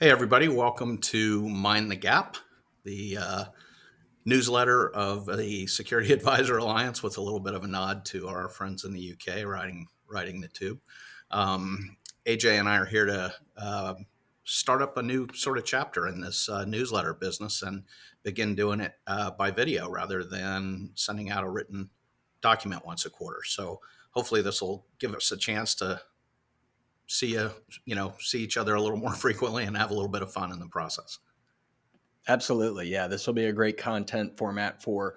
Hey, everybody, welcome to Mind the Gap, the newsletter of the Security Advisor Alliance with a little bit of a nod to our friends in the UK riding the tube. AJ and I are here to start up a new sort of chapter in this newsletter business and begin doing it by video rather than sending out a written document once a quarter. So hopefully this will give us a chance to see each other a little more frequently and have a little bit of fun in the process. Absolutely. Yeah, this will be a great content format for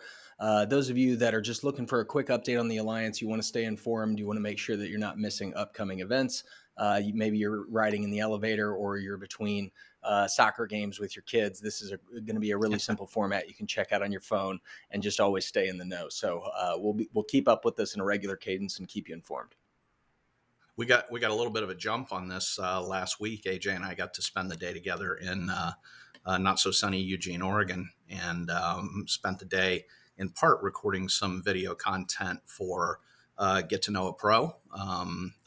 those of you that are just looking for a quick update on the Alliance. You want to stay informed. You want to make sure that you're not missing upcoming events. Maybe you're riding in the elevator or you're between soccer games with your kids. This is going to be a really simple format you can check out on your phone and just always stay in the know. So we'll keep up with this in a regular cadence and keep you informed. We got a little bit of a jump on this last week. AJ and I got to spend the day together in not so sunny Eugene, Oregon, and spent the day in part recording some video content for Get to Know a Pro,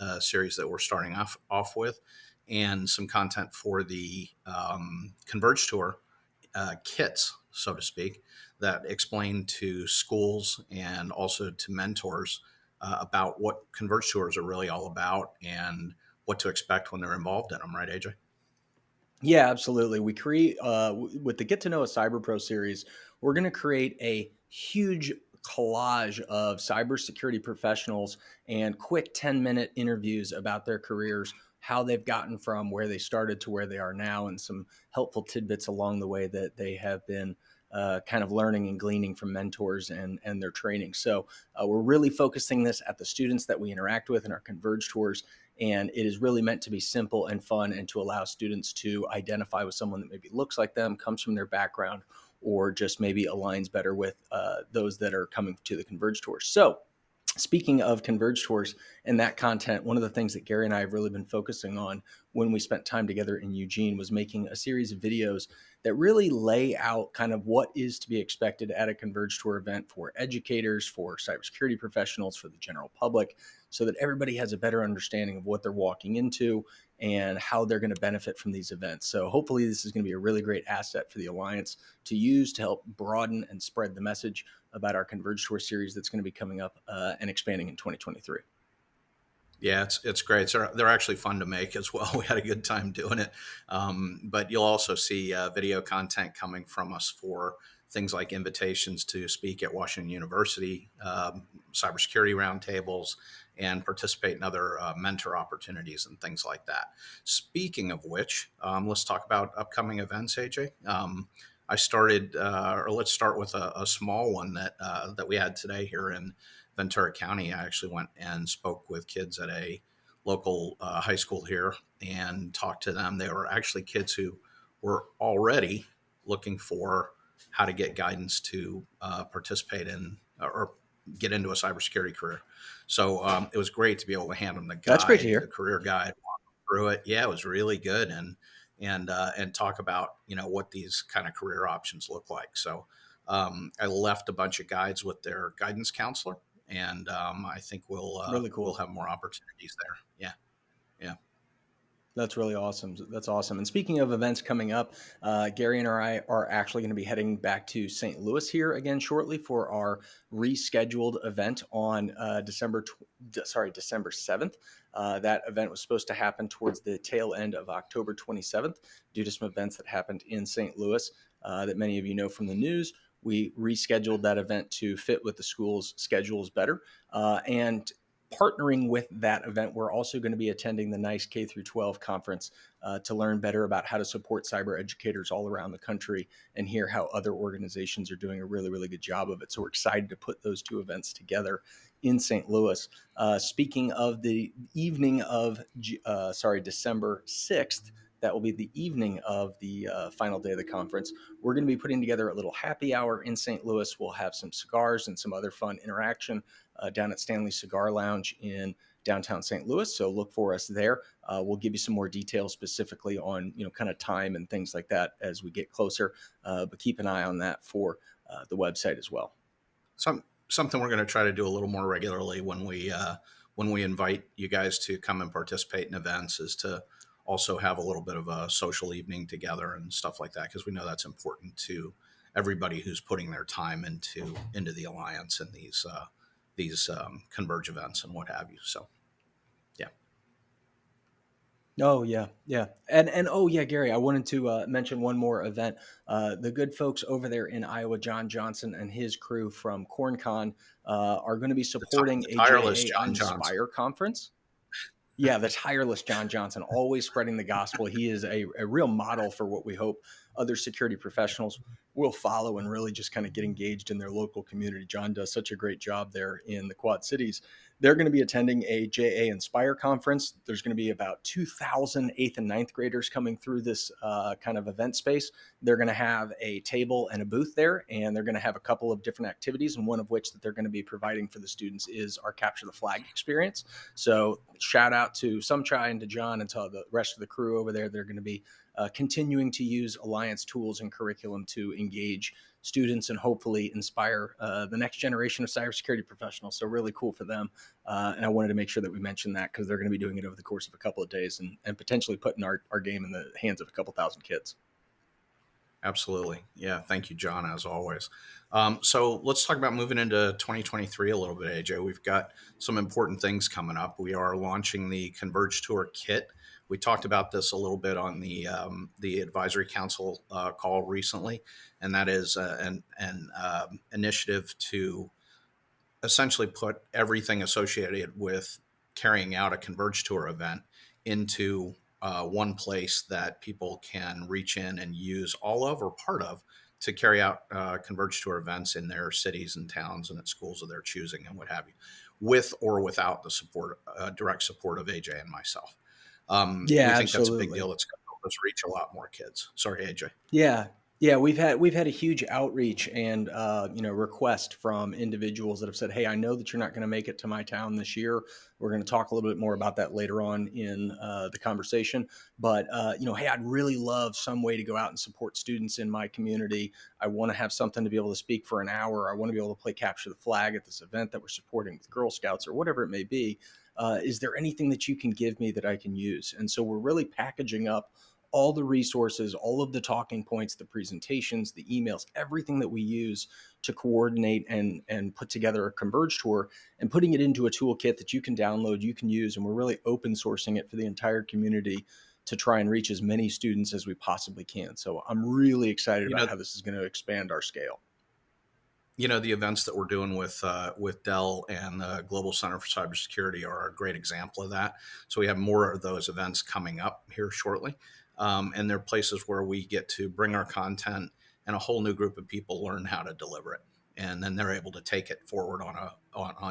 a series that we're starting off with, and some content for the Converge Tour kits, so to speak, that explain to schools and also to mentors about what converge tours are really all about and what to expect when they're involved in them, right, AJ? Yeah, absolutely. We create with the Get to Know a Cyber Pro series, we're going to create a huge collage of cybersecurity professionals and quick 10-minute interviews about their careers, how they've gotten from where they started to where they are now, and some helpful tidbits along the way that they have been kind of learning and gleaning from mentors and their training. So we're really focusing this at the students that we interact with in our Converge tours, and it is really meant to be simple and fun and to allow students to identify with someone that maybe looks like them, comes from their background, or just maybe aligns better with those that are coming to the Converge tours. So speaking of Converge tours and that content, one of the things that Gary and I have really been focusing on when we spent time together in Eugene was making a series of videos that really lay out kind of what is to be expected at a Converge tour event for educators, for cybersecurity professionals, for the general public, so that everybody has a better understanding of what they're walking into and how they're going to benefit from these events. So hopefully this is going to be a really great asset for the Alliance to use to help broaden and spread the message about our Converge Tour series that's going to be coming up and expanding in 2023. Yeah, it's great. They're actually fun to make as well. We had a good time doing it. But you'll also see video content coming from us for things like invitations to speak at Washington University, cybersecurity roundtables, and participate in other mentor opportunities and things like that. Speaking of which, let's talk about upcoming events, AJ. Let's start with a small one that we had today here in Ventura County. I actually went and spoke with kids at a local high school here and talked to them. They were actually kids who were already looking for how to get guidance to participate in or get into a cybersecurity career. So it was great to be able to hand them That's great to the hear. career guide, walk them through it. Yeah, it was really good, and talk about what these kind of career options look like. So I left a bunch of guides with their guidance counselor, and I think Really we'll cool. have more opportunities there. Yeah, yeah. That's really awesome. That's awesome. And speaking of events coming up, Gary and I are actually going to be heading back to St. Louis here again shortly for our rescheduled event on December 7th. That event was supposed to happen towards the tail end of October 27th due to some events that happened in St. Louis that many of you know from the news. We rescheduled that event to fit with the school's schedules better. And partnering with that event, we're also going to be attending the NICE K through 12 conference to learn better about how to support cyber educators all around the country and hear how other organizations are doing a really, really good job of it. So we're excited to put those two events together in St. Louis. Speaking of the evening of, December 6th, that will be the evening of the final day of the conference. We're going to be putting together a little happy hour in St. Louis. We'll have some cigars and some other fun interaction down at Stanley Cigar Lounge in downtown St. Louis. So look for us there. We'll give you some more details specifically on, kind of time and things like that as we get closer. But keep an eye on that for the website as well. Something we're going to try to do a little more regularly when we invite you guys to come and participate in events is to also have a little bit of a social evening together and stuff like that, because we know that's important to everybody who's putting their time into the alliance and these converge events and what have you. So yeah. Oh yeah, yeah, and oh yeah, Gary, I wanted to mention one more event. The good folks over there in Iowa, John Johnson and his crew from CornCon, are going to be supporting The tireless AJA John Johnson. Inspire Conference. Yeah, the tireless John Johnson, always spreading the gospel. He is a real model for what we hope other security professionals will follow and really just kind of get engaged in their local community. John does such a great job there in the Quad Cities. They're going to be attending a JA Inspire conference. There's going to be about 2,000 eighth and ninth graders coming through this kind of event space. They're going to have a table and a booth there, and they're going to have a couple of different activities, and one of which that they're going to be providing for the students is our Capture the Flag experience. So shout out to Sumchai and to John and to the rest of the crew over there. They're going to be continuing to use Alliance tools and curriculum to engage students and hopefully inspire the next generation of cybersecurity professionals. So really cool for them. And I wanted to make sure that we mentioned that because they're going to be doing it over the course of a couple of days and potentially putting our game in the hands of a couple thousand kids. Absolutely. Yeah. Thank you, John, as always. So let's talk about moving into 2023 a little bit, AJ. We've got some important things coming up. We are launching the Converge Tour kit. We talked about this a little bit on the advisory council call recently, and that is an initiative to essentially put everything associated with carrying out a Converge Tour event into one place that people can reach in and use all of or part of to carry out Converge Tour events in their cities and towns and at schools of their choosing and what have you, with or without the support, direct support of AJ and myself. Yeah, We think that's a big absolutely. deal. It's going to help us reach a lot more kids. Sorry, AJ. Yeah. Yeah, we've had a huge outreach and request from individuals that have said, "Hey, I know that you're not going to make it to my town this year. We're going to talk a little bit more about that later on in the conversation. But hey, I'd really love some way to go out and support students in my community. I want to have something to be able to speak for an hour. I want to be able to play capture the flag at this event that we're supporting with Girl Scouts or whatever it may be. Is there anything that you can give me that I can use?" And so we're really packaging up all the resources, all of the talking points, the presentations, the emails, everything that we use to coordinate and put together a Converge tour and putting it into a toolkit that you can download, you can use, and we're really open sourcing it for the entire community to try and reach as many students as we possibly can. So I'm really excited You about know, how this is going to expand our scale. the events that we're doing with Dell and the Global Center for Cybersecurity are a great example of that. So we have more of those events coming up here shortly, and they're places where we get to bring our content and a whole new group of people learn how to deliver it, and then they're able to take it forward on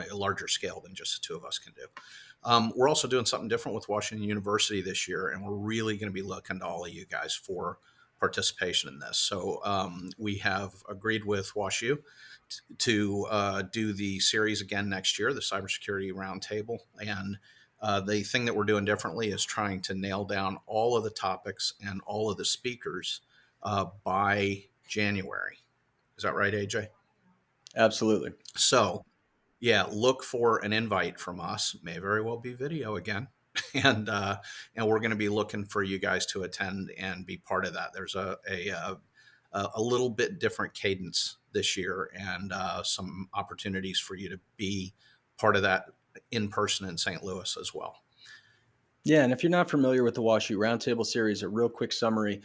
a larger scale than just the two of us can do. We're also doing something different with Washington University this year, and we're really going to be looking to all of you guys for participation in this. So we have agreed with WashU to do the series again next year, the Cybersecurity Roundtable. And the thing that we're doing differently is trying to nail down all of the topics and all of the speakers by January. Is that right, AJ? Absolutely. So, yeah, look for an invite from us. May very well be video again. And we're going to be looking for you guys to attend and be part of that. There's a little bit different cadence this year and some opportunities for you to be part of that in person in St. Louis as well. Yeah, and if you're not familiar with the WashU Roundtable series, a real quick summary: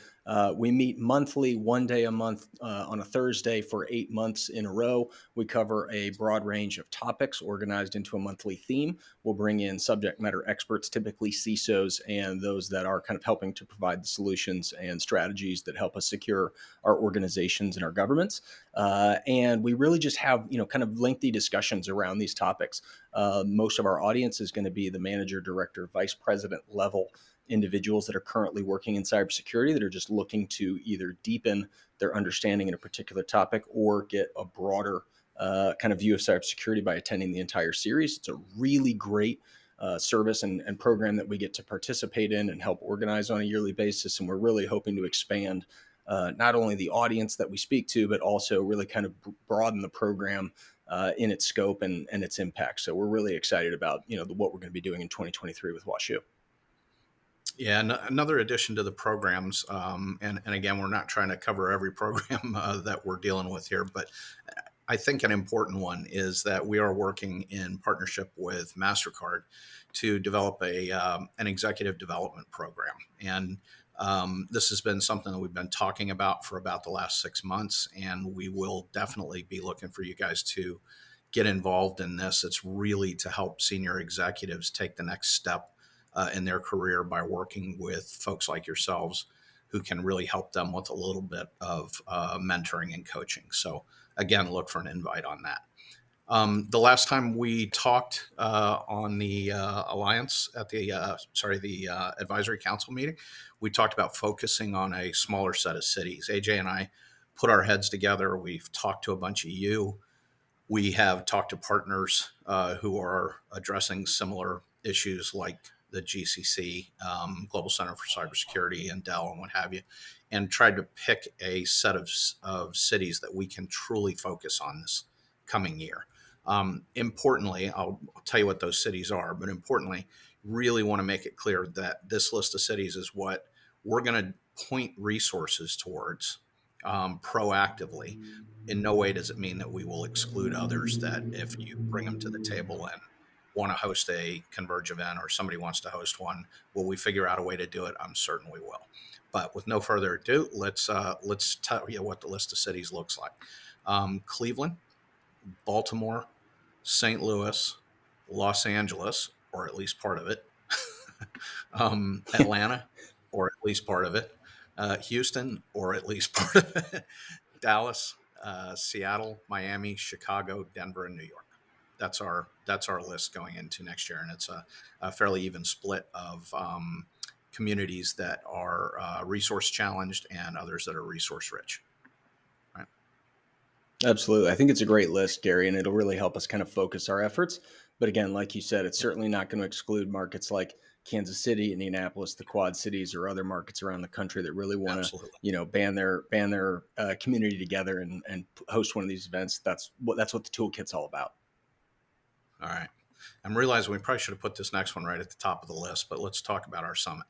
we meet monthly, one day a month on a Thursday for 8 months in a row. We cover a broad range of topics organized into a monthly theme. We'll bring in subject matter experts, typically CISOs, and those that are kind of helping to provide the solutions and strategies that help us secure our organizations and our governments. And we really just have kind of lengthy discussions around these topics. Most of our audience is going to be the manager, director, vice president level individuals that are currently working in cybersecurity that are just looking to either deepen their understanding in a particular topic or get a broader kind of view of cybersecurity by attending the entire series. It's a really great service and program that we get to participate in and help organize on a yearly basis. And we're really hoping to expand not only the audience that we speak to, but also really kind of broaden the program in its scope and its impact. So we're really excited about what we're going to be doing in 2023 with WashU. Yeah, another addition to the programs, and again, we're not trying to cover every program that we're dealing with here, but I think an important one is that we are working in partnership with MasterCard to develop an executive development program. And this has been something that we've been talking about for about the last 6 months, and we will definitely be looking for you guys to get involved in this. It's really to help senior executives take the next step in their career by working with folks like yourselves who can really help them with a little bit of mentoring and coaching. So, again, look for an invite on that. The last time we talked on the alliance at the advisory council meeting, we talked about focusing on a smaller set of cities. AJ and I put our heads together. We've talked to a bunch of you. We have talked to partners who are addressing similar issues like the GCC, Global Center for Cybersecurity, and Dell, and what have you, and tried to pick a set of cities that we can truly focus on this coming year. Importantly, I'll tell you what those cities are, but importantly, really want to make it clear that this list of cities is what we're going to point resources towards proactively. In no way does it mean that we will exclude others, that if you bring them to the table and want to host a converge event or somebody wants to host one, will we figure out a way to do it? I'm certain we will. But with no further ado, let's tell you what the list of cities looks like. Cleveland, Baltimore, St. Louis, Los Angeles, or at least part of it, Atlanta, or at least part of it, Houston, or at least part of it, Dallas, Seattle, Miami, Chicago, Denver, and New York. That's our list going into next year, and it's a fairly even split of communities that are resource challenged and others that are resource rich. Right? Absolutely. I think it's a great list, Gary, and it'll really help us kind of focus our efforts. But again, like you said, it's Yep, certainly not going to exclude markets like Kansas City, Indianapolis, the Quad Cities, or other markets around the country that really want to, absolutely. band their community together and host one of these events. That's what the toolkit's all about. All right. I'm realizing we probably should have put this next one right at the top of the list, but let's talk about our summit.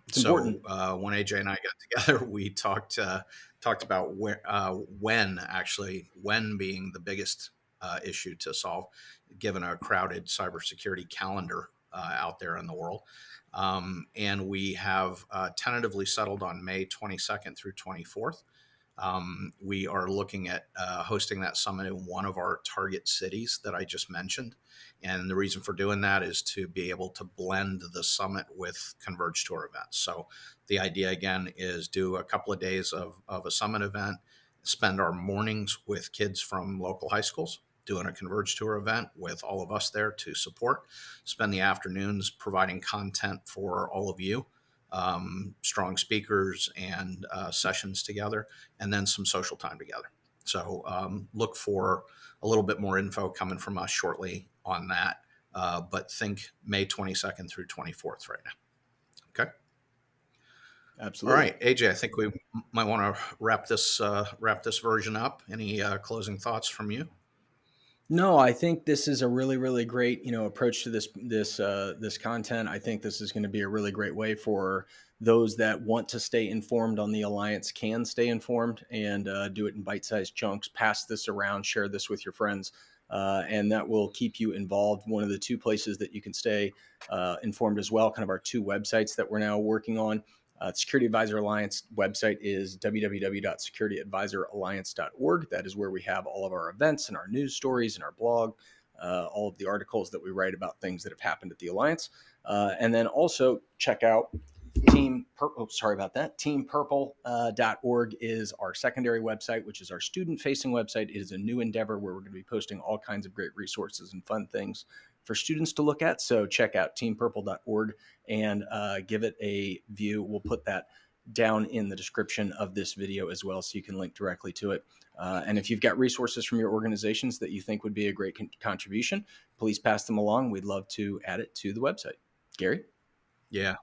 It's So important. when AJ and I got together, we talked about when being the biggest issue to solve, given a crowded cybersecurity calendar out there in the world. And we have tentatively settled on May 22nd through 24th. We are looking at hosting that summit in one of our target cities that I just mentioned. And the reason for doing that is to be able to blend the summit with Converge Tour events. So the idea, again, is do a couple of days of a summit event, spend our mornings with kids from local high schools, doing a Converge Tour event with all of us there to support, spend the afternoons providing content for all of you, strong speakers and sessions together, and then some social time together. So look for a little bit more info coming from us shortly on that. But think May 22nd through 24th right now. Okay. All Absolutely. right, AJ, I think we might want to wrap this version up. Any closing thoughts from you? No, I think this is a really, really great, approach to this content. I think this is going to be a really great way for those that want to stay informed on the alliance can stay informed and do it in bite-sized chunks. Pass this around, share this with your friends, and that will keep you involved. One of the two places that you can stay informed as well, kind of our two websites that we're now working on. The Security Advisor Alliance website is www.securityadvisoralliance.org. That is where we have all of our events and our news stories and our blog, all of the articles that we write about things that have happened at the Alliance. And then also check out teampurple.org is our secondary website, which is our student-facing website. It is a new endeavor where we're going to be posting all kinds of great resources and fun things for students to look at. So check out teampurple.org and give it a view. We'll put that down in the description of this video as well, so you can link directly to it. And if you've got resources from your organizations that you think would be a great contribution, please pass them along. We'd love to add it to the website. Gary? Yeah,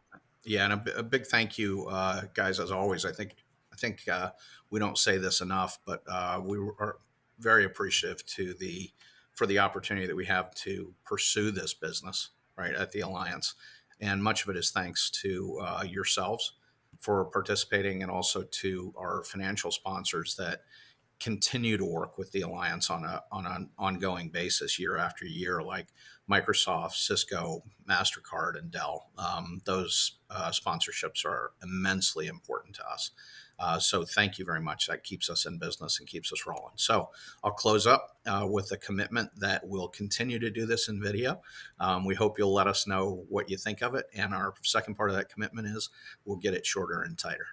yeah, and a big thank you, guys, as always. I think we don't say this enough, but we are very appreciative for the opportunity that we have to pursue this business right at the Alliance. And much of it is thanks to yourselves for participating, and also to our financial sponsors that continue to work with the Alliance on an ongoing basis year after year, like Microsoft, Cisco, MasterCard, and Dell. Those sponsorships are immensely important to us. So thank you very much. That keeps us in business and keeps us rolling. So I'll close up with a commitment that we'll continue to do this in video. We hope you'll let us know what you think of it. And our second part of that commitment is we'll get it shorter and tighter.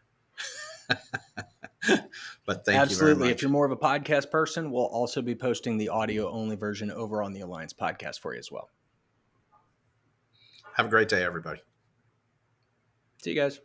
But thank you very Absolutely. If much. you're more of a podcast person, we'll also be posting the audio only version over on the Alliance podcast for you as well. Have a great day, everybody. See you guys.